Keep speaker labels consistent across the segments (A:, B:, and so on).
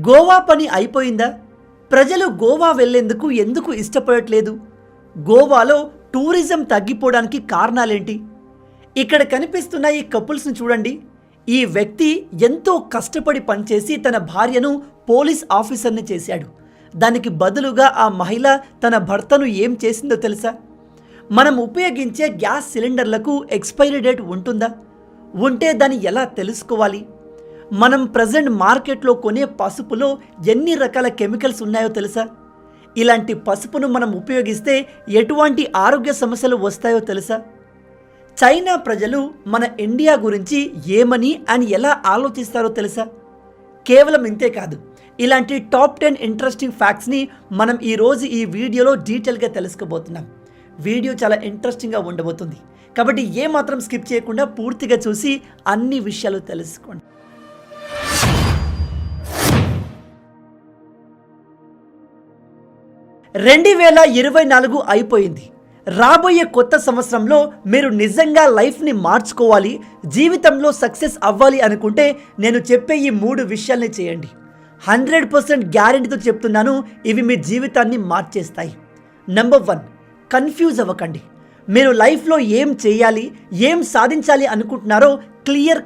A: గోవా పని అయిపోయిందా? ప్రజలు గోవా వెళ్లేందుకు ఎందుకు ఇష్టపడట్లేదు? గోవాలో టూరిజం తగ్గిపోవడానికి కారణాలేంటి? ఇక్కడ కనిపిస్తున్న ఈ కపుల్స్ని చూడండి. ఈ వ్యక్తి ఎంతో కష్టపడి పనిచేసి తన భార్యను పోలీస్ ఆఫీసర్ని చేశాడు. దానికి బదులుగా ఆ మహిళ తన భర్తను ఏం చేసిందో తెలుసా? మనం ఉపయోగించే గ్యాస్ సిలిండర్లకు ఎక్స్పైరీ డేట్ ఉంటుందా? ఉంటే దాన్ని ఎలా తెలుసుకోవాలి? మనం ప్రజెంట్ మార్కెట్లో కొనే పసుపులో ఎన్ని రకాల కెమికల్స్ ఉన్నాయో తెలుసా? ఇలాంటి పసుపును మనం ఉపయోగిస్తే ఎటువంటి ఆరోగ్య సమస్యలు వస్తాయో తెలుసా? చైనా ప్రజలు మన ఇండియా గురించి ఏమని అని ఎలా ఆలోచిస్తారో తెలుసా? కేవలం ఇంతే కాదు, ఇలాంటి టాప్ 10 ఇంట్రెస్టింగ్ ఫ్యాక్ట్స్ని మనం ఈరోజు ఈ వీడియోలో డీటెయిల్గా తెలుసుకోబోతున్నాం. వీడియో చాలా ఇంట్రెస్టింగ్గా ఉండబోతుంది కాబట్టి ఏమాత్రం స్కిప్ చేయకుండా పూర్తిగా చూసి అన్ని విషయాలు తెలుసుకోండి. రెండు 2024 అయిపోయింది. రాబోయే కొత్త సంవత్సరంలో మీరు నిజంగా లైఫ్ని మార్చుకోవాలి, జీవితంలో సక్సెస్ అవ్వాలి అనుకుంటే నేను చెప్పే ఈ 3 విషయాల్ని చేయండి. 100% గ్యారెంటీతో చెప్తున్నాను, ఇవి మీ జీవితాన్ని మార్చేస్తాయి. నెంబర్ 1, కన్ఫ్యూజ్ అవ్వకండి. మీరు లైఫ్లో ఏం చేయాలి, ఏం సాధించాలి అనుకుంటున్నారో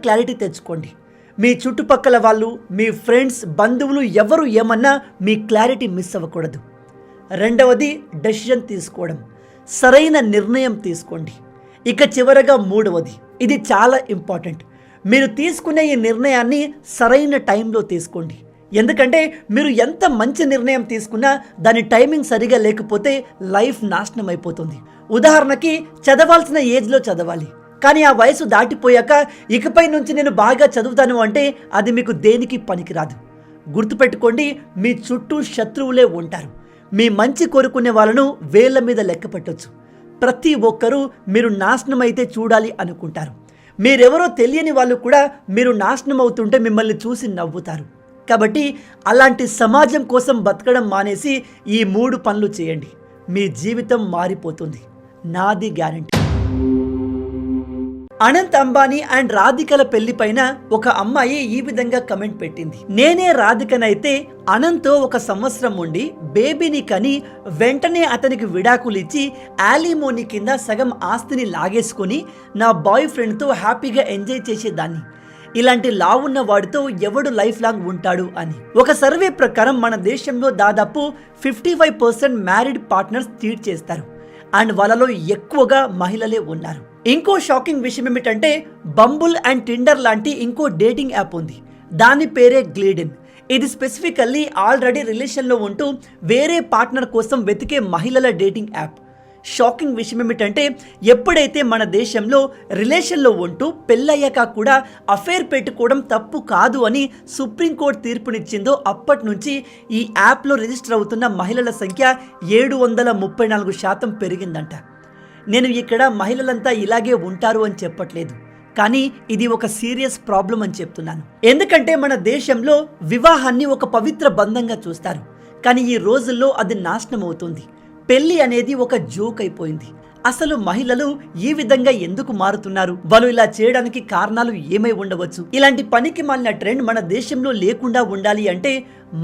A: క్లారిటీ తెచ్చుకోండి. మీ చుట్టుపక్కల వాళ్ళు, మీ ఫ్రెండ్స్, బంధువులు ఎవరు ఏమన్నా మీ క్లారిటీ మిస్ అవ్వకూడదు. రెండవది, డెసిషన్ తీసుకోవడం, సరైన నిర్ణయం తీసుకోండి. ఇక చివరగా మూడవది, ఇది చాలా ఇంపార్టెంట్, మీరు తీసుకునే ఈ నిర్ణయాన్ని సరైన టైంలో తీసుకోండి. ఎందుకంటే మీరు ఎంత మంచి నిర్ణయం తీసుకున్నా దాని టైమింగ్ సరిగా లేకపోతే లైఫ్ నాశనం అయిపోతుంది. ఉదాహరణకి చదవాల్సిన ఏజ్లో చదవాలి, కానీ ఆ వయసు దాటిపోయాక ఇకపై నుంచి నేను బాగా చదువుతాను అంటే అది మీకు దేనికి పనికిరాదు. గుర్తుపెట్టుకోండి, మీ చుట్టూ శత్రువులే ఉంటారు. మీ మంచి కోరుకునే వాళ్ళను వేళ్ల మీద లెక్క పెట్టొచ్చు. ప్రతి ఒక్కరూ మీరు నాశనం అయితే చూడాలి అనుకుంటారు. మీరెవరో తెలియని వాళ్ళు కూడా మీరు నాశనం అవుతుంటే మిమ్మల్ని చూసి నవ్వుతారు. కాబట్టి అలాంటి సమాజం కోసం బతకడం మానేసి ఈ 3 పనులు చేయండి, మీ జీవితం మారిపోతుంది, నాది గ్యారెంటీ. అనంత్ అంబానీ అండ్ రాధికల పెళ్లిపైన ఒక అమ్మాయి ఈ విధంగా కమెంట్ పెట్టింది. నేనే రాధికనైతే అనంత్తో 1 సంవత్సరం ఉండి బేబీని కని వెంటనే అతనికి విడాకులు ఇచ్చి యాలిమోని కింద సగం ఆస్తిని లాగేసుకుని నా బాయ్ ఫ్రెండ్తో హ్యాపీగా ఎంజాయ్ చేసేదాన్ని. ఇలాంటి లా ఉన్న వాడితో ఎవడు లైఫ్ లాంగ్ ఉంటాడు అని. ఒక సర్వే ప్రకారం మన దేశంలో దాదాపు 55% మ్యారీడ్ పార్ట్నర్స్ చీట్ చేస్తారు అండ్ వాళ్ళలో ఎక్కువగా మహిళలే ఉన్నారు. ఇంకో షాకింగ్ విషయం ఏమిటంటే బంబుల్ అండ్ టిండర్ లాంటి ఇంకో డేటింగ్ యాప్ ఉంది. దాని పేరే గ్లీడెన్. ఇది స్పెసిఫికల్లీ ఆల్రెడీ రిలేషన్లో ఉంటూ వేరే పార్ట్నర్ కోసం వెతికే మహిళల డేటింగ్ యాప్. షాకింగ్ విషయం ఏమిటంటే ఎప్పుడైతే మన దేశంలో రిలేషన్లో ఉంటూ పెళ్ళయ్యాక కూడా అఫేర్ పెట్టుకోవడం తప్పు కాదు అని సుప్రీంకోర్టు తీర్పునిచ్చిందో అప్పటి నుంచి ఈ యాప్లో రిజిస్టర్ అవుతున్న మహిళల సంఖ్య 734% పెరిగిందంట. నేను ఇక్కడ మహిళలంతా ఇలాగే ఉంటారు అని చెప్పట్లేదు, కానీ ఇది ఒక సీరియస్ ప్రాబ్లం అని చెప్తున్నాను. ఎందుకంటే మన దేశంలో వివాహాన్ని ఒక పవిత్ర బంధంగా చూస్తారు, కానీ ఈ రోజుల్లో అది నాశనం అవుతుంది. పెళ్లి అనేది ఒక జోక్ అయిపోయింది. అసలు మహిళలు ఈ విధంగా ఎందుకు మారుతున్నారు? వాళ్ళు ఇలా చేయడానికి కారణాలు ఏమై ఉండవచ్చు? ఇలాంటి పనికి మాలిన ట్రెండ్ మన దేశంలో లేకుండా ఉండాలి అంటే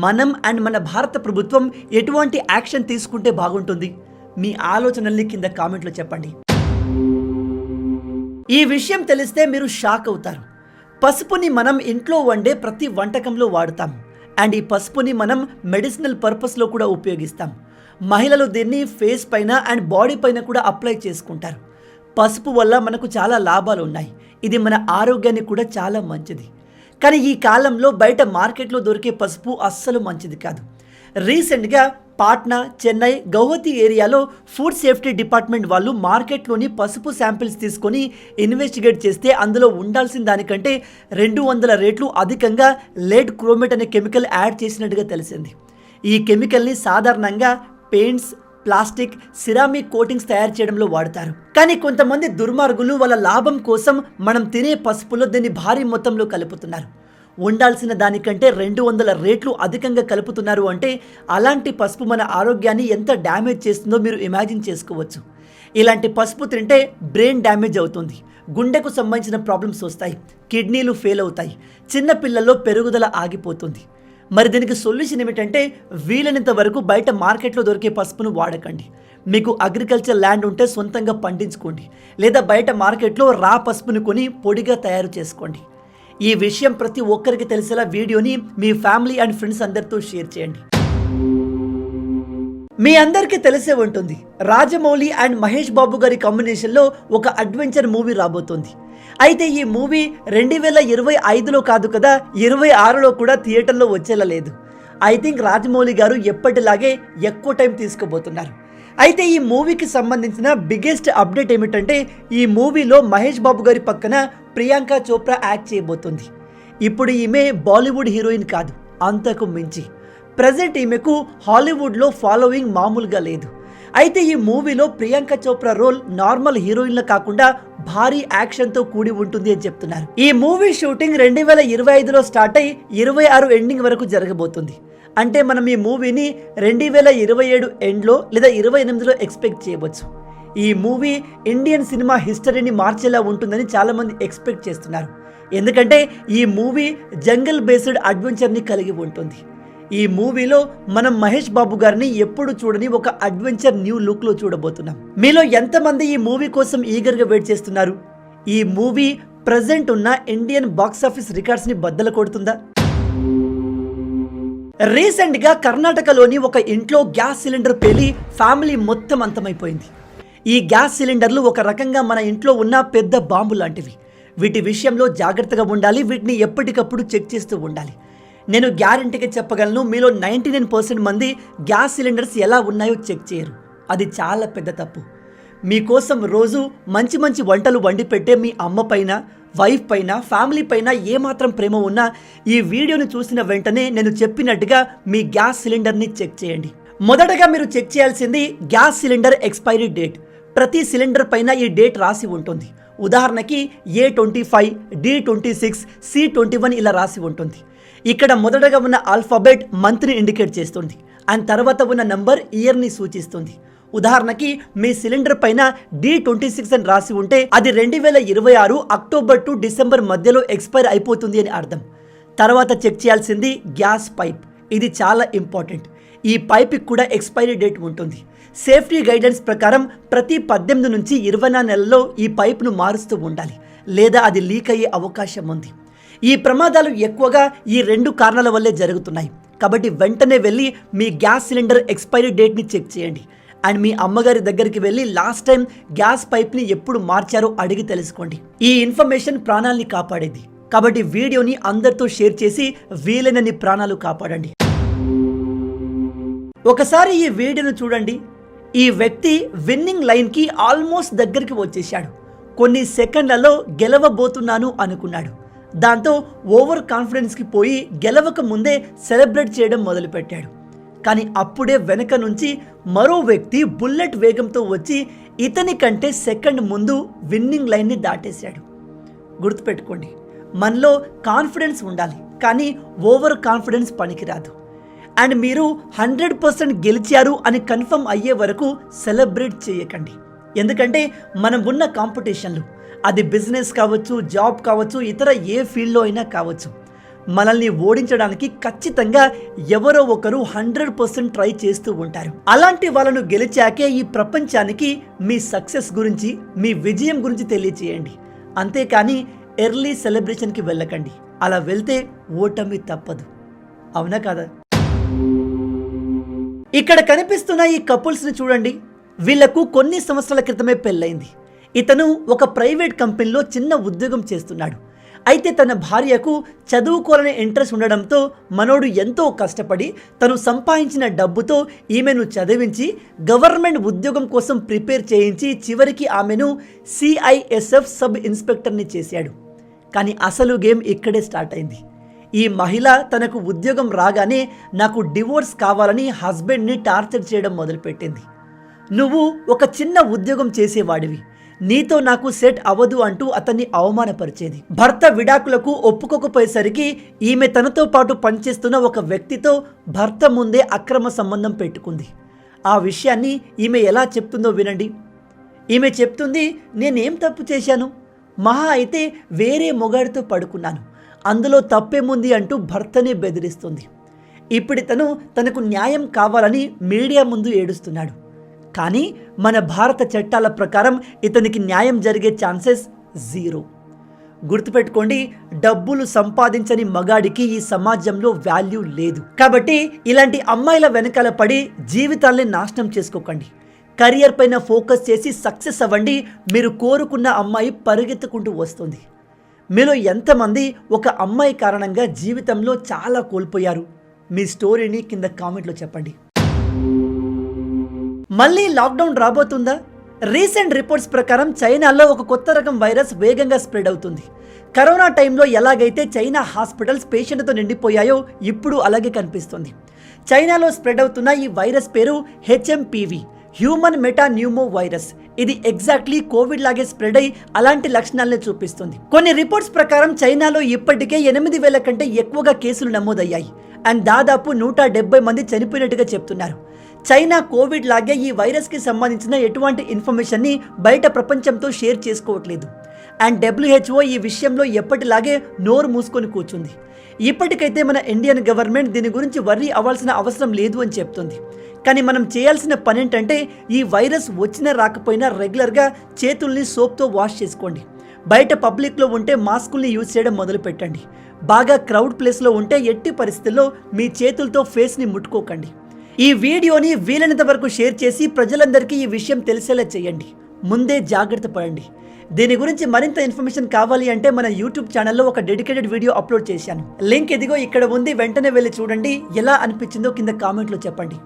A: మనం అండ్ మన భారత ప్రభుత్వం ఎటువంటి యాక్షన్ తీసుకుంటే బాగుంటుంది? మీ ఆలోచనల్ని కింద కామెంట్లో చెప్పండి. ఈ విషయం తెలిస్తే మీరు షాక్ అవుతారు. పసుపుని మనం ఇంట్లో వండే ప్రతి వంటకంలో వాడతాం అండ్ ఈ పసుపుని మనం మెడిసినల్ పర్పస్లో కూడా ఉపయోగిస్తాం. మహిళలు దీన్ని ఫేస్ పైన అండ్ బాడీ పైన కూడా అప్లై చేసుకుంటారు. పసుపు వల్ల మనకు చాలా లాభాలు ఉన్నాయి. ఇది మన ఆరోగ్యానికి కూడా చాలా మంచిది. కానీ ఈ కాలంలో బయట మార్కెట్లో దొరికే పసుపు అస్సలు మంచిది కాదు. రీసెంట్గా పాట్నా, చెన్నై, గౌహతి ఏరియాలో ఫుడ్ సేఫ్టీ డిపార్ట్మెంట్ వాళ్ళు మార్కెట్లోని పసుపు శాంపిల్స్ తీసుకొని ఇన్వెస్టిగేట్ చేస్తే అందులో ఉండాల్సిన దానికంటే 200 రెట్లు అధికంగా లెడ్ క్రోమేట్ అనే కెమికల్ యాడ్ చేసినట్టుగా తెలిసింది. ఈ కెమికల్ని సాధారణంగా పెయింట్స్, ప్లాస్టిక్, సిరామిక్ కోటింగ్స్ తయారు చేయడంలో వాడతారు. కానీ కొంతమంది దుర్మార్గులు వాళ్ళ లాభం కోసం మనం తినే పసుపులో దీన్ని భారీ మొత్తంలో కలుపుతున్నారు. ఉండాల్సిన దానికంటే 200 రెట్లు అధికంగా కలుపుతున్నారు అంటే అలాంటి పసుపు మన ఆరోగ్యాన్ని ఎంత డ్యామేజ్ చేస్తుందో మీరు ఇమాజిన్ చేసుకోవచ్చు. ఇలాంటి పసుపు తింటే బ్రెయిన్ డ్యామేజ్ అవుతుంది, గుండెకు సంబంధించిన ప్రాబ్లమ్స్ వస్తాయి, కిడ్నీలు ఫెయిల్ అవుతాయి, చిన్నపిల్లల్లో పెరుగుదల ఆగిపోతుంది. మరి దీనికి సొల్యూషన్ ఏమిటంటే వీలైనంత వరకు బయట మార్కెట్లో దొరికే పసుపును వాడకండి. మీకు అగ్రికల్చర్ ల్యాండ్ ఉంటే సొంతంగా పండించుకోండి, లేదా బయట మార్కెట్లో రా పసుపును కొని పొడిగా తయారు చేసుకోండి. ఈ విషయం ప్రతి ఒక్కరికి తెలిసేలా వీడియోని మీ ఫ్యామిలీ అండ్ ఫ్రెండ్స్ అందరితో షేర్ చేయండి. మీ అందరికీ తెలిసే ఉంటుంది, రాజమౌళి అండ్ మహేష్ బాబు గారి కాంబినేషన్లో ఒక అడ్వెంచర్ మూవీ రాబోతోంది. అయితే ఈ మూవీ 2025లో కాదు కదా, 26లో కూడా థియేటర్లో వచ్చేలా లేదు. ఐ థింక్ రాజమౌళి గారు ఎప్పటిలాగే ఎక్కువ టైం తీసుకోబోతున్నారు. అయితే ఈ మూవీకి సంబంధించిన బిగ్గెస్ట్ అప్డేట్ ఏమిటంటే, ఈ మూవీలో మహేష్ బాబు గారి పక్కన ప్రియాంక చోప్రా యాక్ట్ చేయబోతుంది. ఇప్పుడు ఈమె బాలీవుడ్ హీరోయిన్ కాదు, అంతకు మించి ప్రజెంట్ ఈమెకు హాలీవుడ్లో ఫాలోయింగ్ మామూలుగా లేదు. అయితే ఈ మూవీలో ప్రియాంక చోప్రా రోల్ నార్మల్ హీరోయిన్లా కాకుండా భారీ యాక్షన్తో కూడి ఉంటుంది అని చెప్తున్నారు. ఈ మూవీ షూటింగ్ 2025లో స్టార్ట్ అయి 26 ఎండింగ్ వరకు జరగబోతుంది. అంటే మనం ఈ మూవీని 2027 ఎండ్లో లేదా 28లో ఎక్స్పెక్ట్ చేయవచ్చు. ఈ మూవీ ఇండియన్ సినిమా హిస్టరీని మార్చేలా ఉంటుందని చాలామంది ఎక్స్పెక్ట్ చేస్తున్నారు. ఎందుకంటే ఈ మూవీ జంగల్ బేస్డ్ అడ్వెంచర్ని కలిగి ఉంటుంది. ఈ మూవీలో మనం మహేష్ బాబు గారిని ఎప్పుడు చూడని ఒక అడ్వెంచర్ న్యూ లుక్లో చూడబోతున్నాం. మీలో ఎంతమంది ఈ మూవీ కోసం ఈగర్గా వెయిట్ చేస్తున్నారు? ఈ మూవీ ప్రజెంట్ ఉన్న ఇండియన్ బాక్స్ ఆఫీస్ రికార్డ్స్ని బద్దలు కొడుతుందా? రీసెంట్గా కర్ణాటకలోని ఒక ఇంట్లో గ్యాస్ సిలిండర్ పేలి ఫ్యామిలీ మొత్తం అంతమైపోయింది. ఈ గ్యాస్ సిలిండర్లు ఒక రకంగా మన ఇంట్లో ఉన్న పెద్ద బాంబు లాంటివి. వీటి విషయంలో జాగ్రత్తగా ఉండాలి, వీటిని ఎప్పటికప్పుడు చెక్ చేస్తూ ఉండాలి. నేను గ్యారెంటీగా చెప్పగలను, మీలో 99% మంది గ్యాస్ సిలిండర్స్ ఎలా ఉన్నాయో చెక్ చేయరు. అది చాలా పెద్ద తప్పు. మీకోసం రోజు మంచి మంచి వంటలు వండి పెట్టే మీ అమ్మ పైన, వైఫ్ పైన, ఫ్యామిలీ పైన ఏమాత్రం ప్రేమ ఉన్నా ఈ వీడియోని చూసిన వెంటనే నేను చెప్పినట్టుగా మీ గ్యాస్ సిలిండర్ని చెక్ చేయండి. మొదటగా మీరు చెక్ చేయాల్సింది గ్యాస్ సిలిండర్ ఎక్స్పైరీ డేట్. ప్రతి సిలిండర్ పైన ఈ డేట్ రాసి ఉంటుంది. ఉదాహరణకి A25, D26, C21 ఇలా రాసి ఉంటుంది. ఇక్కడ మొదటగా ఉన్న ఆల్ఫాబెట్ మంత్ని ఇండికేట్ చేస్తుంది, అండ్ తర్వాత ఉన్న నంబర్ ఇయర్ని సూచిస్తుంది. ఉదాహరణకి మీ సిలిండర్ పైన D26 అని రాసి ఉంటే అది 2026 అక్టోబర్ టు డిసెంబర్ మధ్యలో ఎక్స్పైర్ అయిపోతుంది అని అర్థం. తర్వాత చెక్ చేయాల్సింది గ్యాస్ పైప్. ఇది చాలా ఇంపార్టెంట్. ఈ పైప్కి కూడా ఎక్స్పైరీ డేట్ ఉంటుంది. సేఫ్టీ గైడెన్స్ ప్రకారం ప్రతి 18 నుంచి 24 నెలల్లో ఈ పైప్ను మారుస్తూ ఉండాలి, లేదా అది లీక్ అయ్యే అవకాశం ఉంది. ఈ ప్రమాదాలు ఎక్కువగా ఈ 2 కారణాల వల్లే జరుగుతున్నాయి. కాబట్టి వెంటనే వెళ్ళి మీ గ్యాస్ సిలిండర్ ఎక్స్పైరీ డేట్ని చెక్ చేయండి. అండ్ మీ అమ్మగారి దగ్గరికి వెళ్ళి లాస్ట్ టైం గ్యాస్ పైప్ని ఎప్పుడు మార్చారో అడిగి తెలుసుకోండి. ఈ ఇన్ఫర్మేషన్ ప్రాణాలని కాపాడేది. కాబట్టి వీడియోని అందరితో షేర్ చేసి వీలైనన్ని ప్రాణాలు కాపాడండి. ఒకసారి ఈ వీడియోను చూడండి. ఈ వ్యక్తి విన్నింగ్ లైన్కి ఆల్మోస్ట్ దగ్గరికి వచ్చేశాడు. కొన్ని సెకండ్లలో గెలవబోతున్నాను అనుకున్నాడు. దాంతో ఓవర్ కాన్ఫిడెన్స్కి పోయి గెలవక ముందే సెలబ్రేట్ చేయడం మొదలుపెట్టాడు. కానీ అప్పుడే వెనక నుంచి మరో వ్యక్తి బుల్లెట్ వేగంతో వచ్చి ఇతని కంటే సెకండ్ ముందు విన్నింగ్ లైన్ని దాటేశాడు. గుర్తుపెట్టుకోండి, మనలో కాన్ఫిడెన్స్ ఉండాలి, కానీ ఓవర్ కాన్ఫిడెన్స్ పనికిరాదు. అండ్ మీరు 100% గెలిచారు అని కన్ఫర్మ్ అయ్యే వరకు సెలబ్రేట్ చేయకండి. ఎందుకంటే మనం ఉన్న కాంపిటీషన్లు, అది బిజినెస్ కావచ్చు, జాబ్ కావచ్చు, ఇతర ఏ ఫీల్డ్లో అయినా కావచ్చు, మనల్ని ఓడించడానికి ఖచ్చితంగా ఎవరో ఒకరు 100% ట్రై చేస్తూ ఉంటారు. అలాంటి వాళ్ళను గెలిచాకే ఈ ప్రపంచానికి మీ సక్సెస్ గురించి, మీ విజయం గురించి తెలియచేయండి. అంతేకాని ఎర్లీ సెలబ్రేషన్కి వెళ్ళకండి. అలా వెళ్తే ఓటమి తప్పదు. అవునా కదా? ఇక్కడ కనిపిస్తున్న ఈ కపుల్స్ని చూడండి. వీళ్లకు కొన్ని సంవత్సరాల క్రితమే పెళ్ళైంది. ఇతను ఒక ప్రైవేట్ కంపెనీలో చిన్న ఉద్యోగం చేస్తున్నాడు. అయితే తన భార్యకు చదువుకోవాలనే ఇంట్రెస్ట్ ఉండడంతో మనోడు ఎంతో కష్టపడి తను సంపాదించిన డబ్బుతో ఈమెను చదివించి గవర్నమెంట్ ఉద్యోగం కోసం ప్రిపేర్ చేయించి చివరికి ఆమెను CISF సబ్ ఇన్స్పెక్టర్ని చేశాడు. కానీ అసలు గేమ్ ఇక్కడే స్టార్ట్ అయింది. ఈ మహిళ తనకు ఉద్యోగం రాగానే నాకు డివోర్స్ కావాలని హస్బెండ్ని టార్చర్ చేయడం మొదలుపెట్టింది. నువ్వు ఒక చిన్న ఉద్యోగం చేసేవాడివి, నీతో నాకు సెట్ అవ్వదు అంటూ అతన్ని అవమానపరిచేది. భర్త విడాకులకు ఒప్పుకోకపోయేసరికి ఈమె తనతో పాటు పనిచేస్తున్న ఒక వ్యక్తితో భర్త ముందే అక్రమ సంబంధం పెట్టుకుంది. ఆ విషయాన్ని ఈమె ఎలా చెప్తుందో వినండి. ఈమె చెప్తుంది, నేనేం తప్పు చేశాను, మహా అయితే వేరే మొగాడితో పడుకున్నాను, అందులో తప్పేముంది అంటూ భర్తనే బెదిరిస్తుంది. ఇప్పుడు తనకు న్యాయం కావాలని మీడియా ముందు ఏడుస్తున్నాడు. కానీ మన భారత చట్టాల ప్రకారం ఇతనికి న్యాయం జరిగే ఛాన్సెస్ 0. గుర్తుపెట్టుకోండి, డబ్బులు సంపాదించని మగాడికి ఈ సమాజంలో వాల్యూ లేదు. కాబట్టి ఇలాంటి అమ్మాయిల వెనకాల పడి జీవితాల్ని నాశనం చేసుకోకండి. కెరియర్ పైన ఫోకస్ చేసి సక్సెస్ అవ్వండి. మీరు కోరుకున్న అమ్మాయి పరిగెత్తుకుంటూ వస్తుంది. మీలో ఎంతమంది ఒక అమ్మాయి కారణంగా జీవితంలో చాలా కోల్పోయారు? మీ స్టోరీని కింద కామెంట్లో చెప్పండి. మళ్ళీ లాక్డౌన్ రాబోతుందా? రీసెంట్ రిపోర్ట్స్ ప్రకారం చైనాలో ఒక కొత్త రకం వైరస్ వేగంగా స్ప్రెడ్ అవుతుంది. కరోనా టైంలో ఎలాగైతే చైనా హాస్పిటల్స్ పేషెంట్తో నిండిపోయాయో ఇప్పుడు అలాగే కనిపిస్తుంది. చైనాలో స్ప్రెడ్ అవుతున్న ఈ వైరస్ పేరు HMPV, హ్యూమన్ మెటాన్యూమో వైరస్. ఇది ఎగ్జాక్ట్లీ కోవిడ్ లాగే స్ప్రెడ్ అయి అలాంటి లక్షణాలను చూపిస్తుంది. కొన్ని రిపోర్ట్స్ ప్రకారం చైనాలో ఇప్పటికే 8,000 కంటే ఎక్కువగా కేసులు నమోదయ్యాయి అండ్ దాదాపు 170 మంది చనిపోయినట్టుగా చెప్తున్నారు. చైనా కోవిడ్ లాగే ఈ వైరస్కి సంబంధించిన ఎటువంటి ఇన్ఫర్మేషన్ని బయట ప్రపంచంతో షేర్ చేసుకోవట్లేదు. అండ్ WHO ఈ విషయంలో ఎప్పటిలాగే నోరు మూసుకొని కూర్చుంది. ఇప్పటికైతే మన ఇండియన్ గవర్నమెంట్ దీని గురించి వర్రీ అవ్వాల్సిన అవసరం లేదు అని చెప్తుంది. కానీ మనం చేయాల్సిన పని ఏంటంటే ఈ వైరస్ వచ్చినా రాకపోయినా రెగ్యులర్గా చేతుల్ని సోప్తో వాష్ చేసుకోండి. బయట పబ్లిక్లో ఉంటే మాస్కుల్ని యూజ్ చేయడం మొదలు పెట్టండి. బాగా క్రౌడ్ ప్లేస్లో ఉంటే ఎట్టి పరిస్థితుల్లో మీ చేతులతో ఫేస్ని ముట్టుకోకండి. ఈ వీడియోని వీలైనంత వరకు షేర్ చేసి ప్రజలందరికీ ఈ విషయం తెలిసేలా చేయండి. ముందే జాగ్రత్త పడండి. దీని గురించి మరింత ఇన్ఫర్మేషన్ కావాలి అంటే మన యూట్యూబ్ ఛానల్లో ఒక డెడికేటెడ్ వీడియో అప్లోడ్ చేశాను. లింక్ ఇదిగో ఇక్కడ ఉంది, వెంటనే వెళ్ళి చూడండి. ఎలా అనిపించిందో కింద కామెంట్లో చెప్పండి.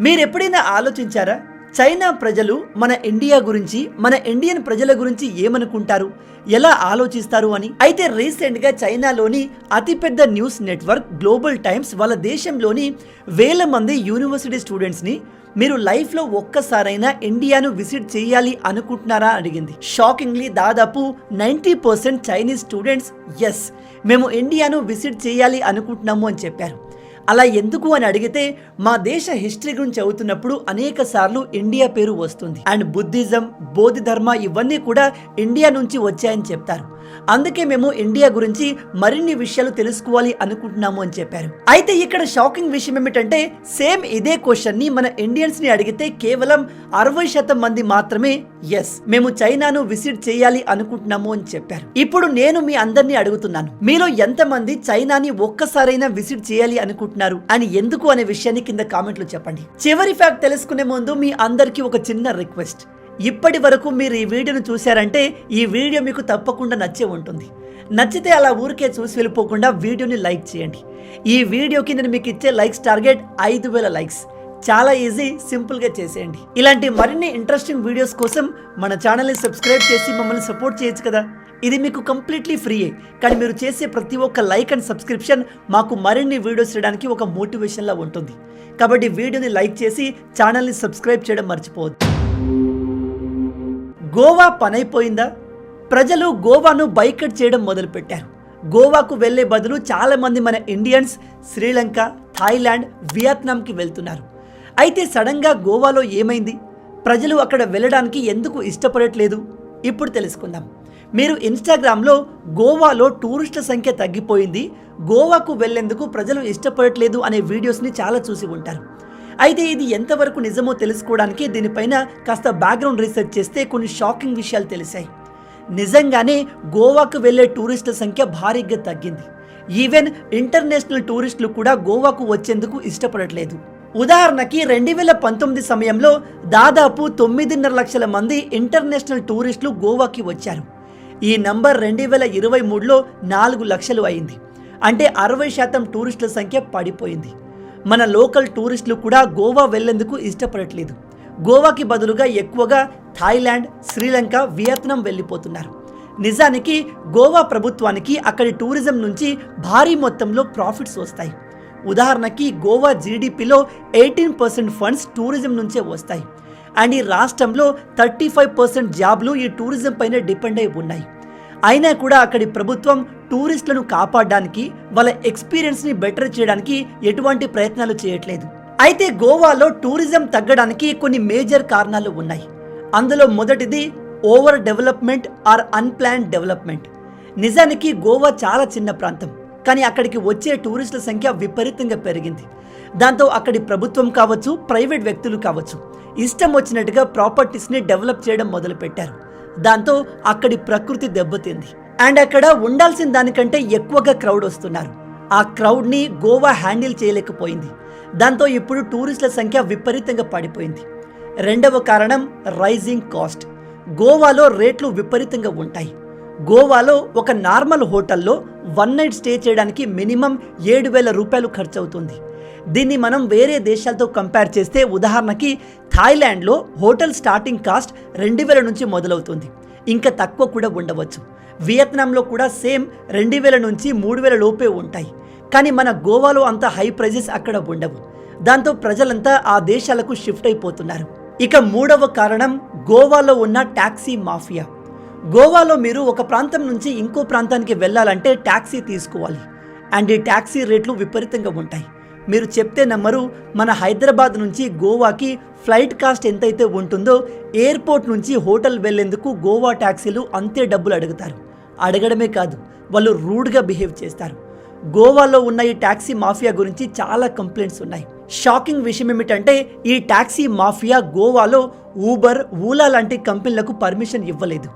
A: మీరు ఎప్పుడైనా ఆలోచించారా చైనా ప్రజలు మన ఇండియా గురించి, మన ఇండియన్ ప్రజల గురించి ఏమనుకుంటారు, ఎలా ఆలోచిస్తారు అని? అయితే రీసెంట్గా చైనాలోని అతిపెద్ద న్యూస్ నెట్వర్క్ గ్లోబల్ టైమ్స్ వాళ్ళ దేశంలోని వేల మంది యూనివర్సిటీ స్టూడెంట్స్ని మీరు లైఫ్లో ఒక్కసారైనా ఇండియాను విజిట్ చేయాలి అనుకుంటున్నారా అడిగింది. షాకింగ్లీ దాదాపు 90% చైనీస్ స్టూడెంట్స్ ఎస్ మేము ఇండియాను విజిట్ చేయాలి అనుకుంటున్నాము అని చెప్పారు. అలా ఎందుకు అని అడిగితే మా దేశ హిస్టరీ గురించి చదువుతున్నప్పుడు అనేక సార్లు ఇండియా పేరు వస్తుంది అండ్ బుద్ధిజం, బౌద్ధ ధర్మ ఇవన్నీ కూడా ఇండియా నుంచి వచ్చాయని చెప్తారు. అందుకే మేము ఇండియా గురించి మరిన్ని విషయాలు తెలుసుకోవాలి అనుకుంటున్నాము అని చెప్పారు. అయితే ఇక్కడ షాకింగ్ విషయం ఏమిటంటే సేమ్ ఇదే క్వశ్చన్ ని మన ఇండియన్స్ ని అడిగితే కేవలం 60% మంది మాత్రమే ఎస్ మేము చైనాను విజిట్ చేయాలి అనుకుంటున్నాము అని చెప్పారు. ఇప్పుడు నేను మీ అందరినీ అడుగుతున్నాను, మీలో ఎంతమంది చైనాని ఒక్కసారైనా విజిట్ చేయాలి అనుకుంటున్నారు అని ఎందుకు అనే విషయాన్ని కింద కామెంట్లో చెప్పండి. చివరి ఫ్యాక్ట్ తెలుసుకునే ముందు మీ అందరికీ ఒక చిన్న రిక్వెస్ట్. ఇప్పటి వరకు మీరు ఈ వీడియోను చూశారంటే ఈ వీడియో మీకు తప్పకుండా నచ్చే ఉంటుంది. నచ్చితే అలా ఊరికే చూసి వెళ్ళిపోకుండా వీడియోని లైక్ చేయండి. ఈ వీడియోకి నేను మీకు ఇచ్చే లైక్స్ టార్గెట్ 5,000 లైక్స్. చాలా ఈజీ, సింపుల్గా చేసేయండి. ఇలాంటి మరిన్ని ఇంట్రెస్టింగ్ వీడియోస్ కోసం మన ఛానల్ని సబ్స్క్రైబ్ చేసి మమ్మల్ని సపోర్ట్ చేయొచ్చు కదా. ఇది మీకు కంప్లీట్లీ ఫ్రీయే, కానీ మీరు చేసే ప్రతి ఒక్క లైక్ అండ్ సబ్స్క్రిప్షన్ మాకు మరిన్ని వీడియోస్ చేయడానికి ఒక మోటివేషన్లా ఉంటుంది. కాబట్టి వీడియోని లైక్ చేసి ఛానల్ని సబ్స్క్రైబ్ చేయడం మర్చిపోవద్దు. గోవా పనైపోయిందా? ప్రజలు గోవాను బైకట్ చేయడం మొదలుపెట్టారు. గోవాకు వెళ్లే బదులు చాలామంది మన ఇండియన్స్ శ్రీలంక, థాయిలాండ్, వియత్నాంకి వెళ్తున్నారు. అయితే సడన్గా గోవాలో ఏమైంది? ప్రజలు అక్కడ వెళ్ళడానికి ఎందుకు ఇష్టపడట్లేదు? ఇప్పుడు తెలుసుకుందాం. మీరు ఇన్స్టాగ్రామ్లో గోవాలో టూరిస్టుల సంఖ్య తగ్గిపోయింది, గోవాకు వెళ్లేందుకు ప్రజలు ఇష్టపడట్లేదు అనే వీడియోస్ని చాలా చూసి ఉంటారు. అయితే ఇది ఎంతవరకు నిజమో తెలుసుకోవడానికి దీనిపైన కాస్త బ్యాక్గ్రౌండ్ రీసెర్చ్ చేస్తే కొన్ని షాకింగ్ విషయాలు తెలిసాయి. నిజంగానే గోవాకు వెళ్లే టూరిస్టుల సంఖ్య భారీగా తగ్గింది. ఈవెన్ ఇంటర్నేషనల్ టూరిస్టులు కూడా గోవాకు వచ్చేందుకు ఇష్టపడట్లేదు. ఉదాహరణకి 2019 సమయంలో దాదాపు 9.5 లక్షల మంది ఇంటర్నేషనల్ టూరిస్టులు గోవాకి వచ్చారు. ఈ నంబర్ 2023లో 4 లక్షలు అయింది. అంటే 60% టూరిస్టుల సంఖ్య పడిపోయింది. మన లోకల్ టూరిస్టులు కూడా గోవా వెళ్లేందుకు ఇష్టపడట్లేదు. గోవాకి బదులుగా ఎక్కువగా థాయిలాండ్, శ్రీలంక, వియత్నాం వెళ్ళిపోతున్నారు. నిజానికి గోవా ప్రభుత్వానికి అక్కడి టూరిజం నుంచి భారీ మొత్తంలో ప్రాఫిట్స్ వస్తాయి. ఉదాహరణకి గోవా జీడిపిలో 18% ఫండ్స్ టూరిజం నుంచే వస్తాయి. అండ్ ఈ రాష్ట్రంలో 35% జాబ్లు ఈ టూరిజం పైన డిపెండ్ అయి ఉన్నాయి. అయినా కూడా అక్కడి ప్రభుత్వం టూరిస్టులను కాపాడడానికి, వాళ్ళ ఎక్స్పీరియన్స్ని బెటర్ చేయడానికి ఎటువంటి ప్రయత్నాలు చేయట్లేదు. అయితే గోవాలో టూరిజం తగ్గడానికి కొన్ని మేజర్ కారణాలు ఉన్నాయి. అందులో మొదటిది over development or unplanned development. నిజానికి గోవా చాలా చిన్న ప్రాంతం. కానీ అక్కడికి వచ్చే టూరిస్టుల సంఖ్య విపరీతంగా పెరిగింది. దాంతో అక్కడి ప్రభుత్వం కావచ్చు, ప్రైవేట్ వ్యక్తులు కావచ్చు, ఇష్టం వచ్చినట్టుగా ప్రాపర్టీస్ని డెవలప్ చేయడం మొదలుపెట్టారు. దాంతో అక్కడి ప్రకృతి దెబ్బతింది. అండ్ అక్కడ ఉండాల్సిన దానికంటే ఎక్కువగా క్రౌడ్ వస్తున్నారు. ఆ క్రౌడ్ని గోవా హ్యాండిల్ చేయలేకపోయింది. దాంతో ఇప్పుడు టూరిస్టుల సంఖ్య విపరీతంగా పడిపోయింది. రెండవ కారణం రైజింగ్ కాస్ట్. గోవాలో రేట్లు విపరీతంగా ఉంటాయి. గోవాలో ఒక నార్మల్ హోటల్లో 1 నైట్ స్టే చేయడానికి మినిమం 7,000 రూపాయలు ఖర్చు అవుతుంది. దీన్ని మనం వేరే దేశాలతో కంపేర్ చేస్తే, ఉదాహరణకి థాయిలాండ్లో హోటల్ స్టార్టింగ్ కాస్ట్ 2,000 నుంచి మొదలవుతుంది, ఇంకా తక్కువ కూడా ఉండవచ్చు. వియత్నాంలో కూడా సేమ్ 2,000 నుంచి 3,000 లోపే ఉంటాయి. కానీ మన గోవాలో అంత హై ప్రైజెస్ అక్కడ ఉండవు. దాంతో ప్రజలంతా ఆ దేశాలకు షిఫ్ట్ అయిపోతున్నారు. ఇక మూడవ కారణం గోవాలో ఉన్న టాక్సీ మాఫియా. గోవాలో మీరు ఒక ప్రాంతం నుంచి ఇంకో ప్రాంతానికి వెళ్ళాలంటే టాక్సీ తీసుకోవాలి. అండ్ ఈ టాక్సీ రేట్లు విపరీతంగా ఉంటాయి. మీరు చెప్తే నమ్మరు, మన హైదరాబాద్ నుంచి గోవాకి ఫ్లైట్ కాస్ట్ ఎంతైతే ఉంటుందో, ఎయిర్పోర్ట్ నుంచి హోటల్ వెళ్లేందుకు గోవా టాక్సీలు అంతే డబ్బులు అడుగుతారు. అడగడమే కాదు, వాళ్ళు రూడ్గా బిహేవ్ చేస్తారు. గోవాలో ఉన్న ఈ టాక్సీ మాఫియా గురించి చాలా కంప్లైంట్స్ ఉన్నాయి. షాకింగ్ విషయం ఏమిటంటే, ఈ టాక్సీ మాఫియా గోవాలో ఊబర్, ఓలా లాంటి కంపెనీలకు పర్మిషన్ ఇవ్వలేదు.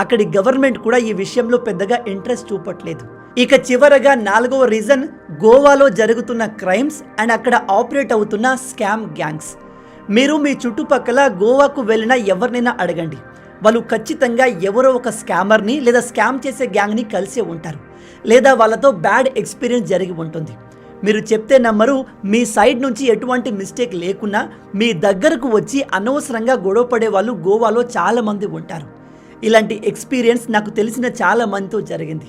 A: అక్కడి గవర్నమెంట్ కూడా ఈ విషయంలో పెద్దగా ఇంట్రెస్ట్ చూపట్లేదు. ఇక చివరగా నాలుగవ రీజన్ గోవాలో జరుగుతున్న క్రైమ్స్ అండ్ అక్కడ ఆపరేట్ అవుతున్న స్కామ్ గ్యాంగ్స్. మీరు మీ చుట్టుపక్కల గోవాకు వెళ్ళిన ఎవరినైనా అడగండి, వాళ్ళు ఖచ్చితంగా ఎవరో ఒక స్కామర్ని లేదా స్కామ్ చేసే గ్యాంగ్ని కలిసే ఉంటారు, లేదా వాళ్ళతో బ్యాడ్ ఎక్స్పీరియన్స్ జరిగి ఉంటుంది. మీరు చెప్తే నమ్మరు, మీ సైడ్ నుంచి ఎటువంటి మిస్టేక్ లేకున్నా మీ దగ్గరకు వచ్చి అనవసరంగా గొడవ పడే వాళ్ళు గోవాలో చాలామంది ఉంటారు. ఇలాంటి ఎక్స్పీరియన్స్ నాకు తెలిసిన చాలా మందితో జరిగింది.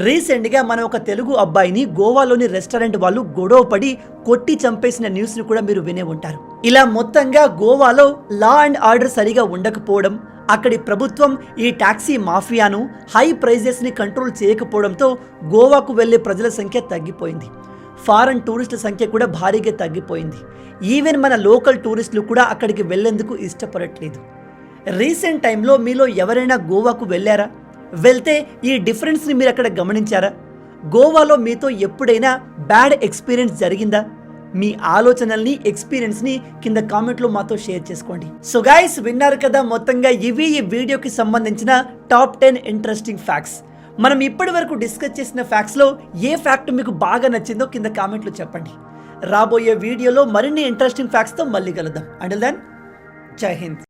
A: రీసెంట్గా మనం ఒక తెలుగు అబ్బాయిని గోవాలోని రెస్టారెంట్ వాళ్ళు గొడవ పడి కొట్టి చంపేసిన న్యూస్ని కూడా మీరు వినే ఉంటారు. ఇలా మొత్తంగా గోవాలో లా అండ్ ఆర్డర్ సరిగా ఉండకపోవడం, అక్కడి ప్రభుత్వం ఈ టాక్సీ మాఫియాను, హై ప్రైజెస్ని కంట్రోల్ చేయకపోవడంతో గోవాకు వెళ్లే ప్రజల సంఖ్య తగ్గిపోయింది. ఫారెన్ టూరిస్టుల సంఖ్య కూడా భారీగా తగ్గిపోయింది. ఈవెన్ మన లోకల్ టూరిస్టులు కూడా అక్కడికి వెళ్లేందుకు ఇష్టపడట్లేదు. రీసెంట్ టైంలో మీలో ఎవరైనా గోవాకు వెళ్ళారా? వెళ్తే ఈ డిఫరెన్స్ని మీరు అక్కడ గమనించారా? గోవాలో మీతో ఎప్పుడైనా బ్యాడ్ ఎక్స్పీరియన్స్ జరిగిందా? మీ ఆలోచనల్ని, ఎక్స్పీరియన్స్ని కింద కామెంట్లో మాతో షేర్ చేసుకోండి. సో గైస్, విన్నారు కదా, మొత్తంగా ఇవి ఈ వీడియోకి సంబంధించిన టాప్ 10 ఇంట్రెస్టింగ్ ఫ్యాక్ట్స్. మనం ఇప్పటి వరకు డిస్కస్ చేసిన ఫ్యాక్ట్స్లో ఏ ఫ్యాక్ట్ మీకు బాగా నచ్చిందో కింద కామెంట్లో చెప్పండి. రాబోయే వీడియోలో మరిన్ని ఇంట్రెస్టింగ్ ఫ్యాక్ట్స్తో మళ్ళీ కలుద్దాం. అంటిల్ దెన్, జై హింద్.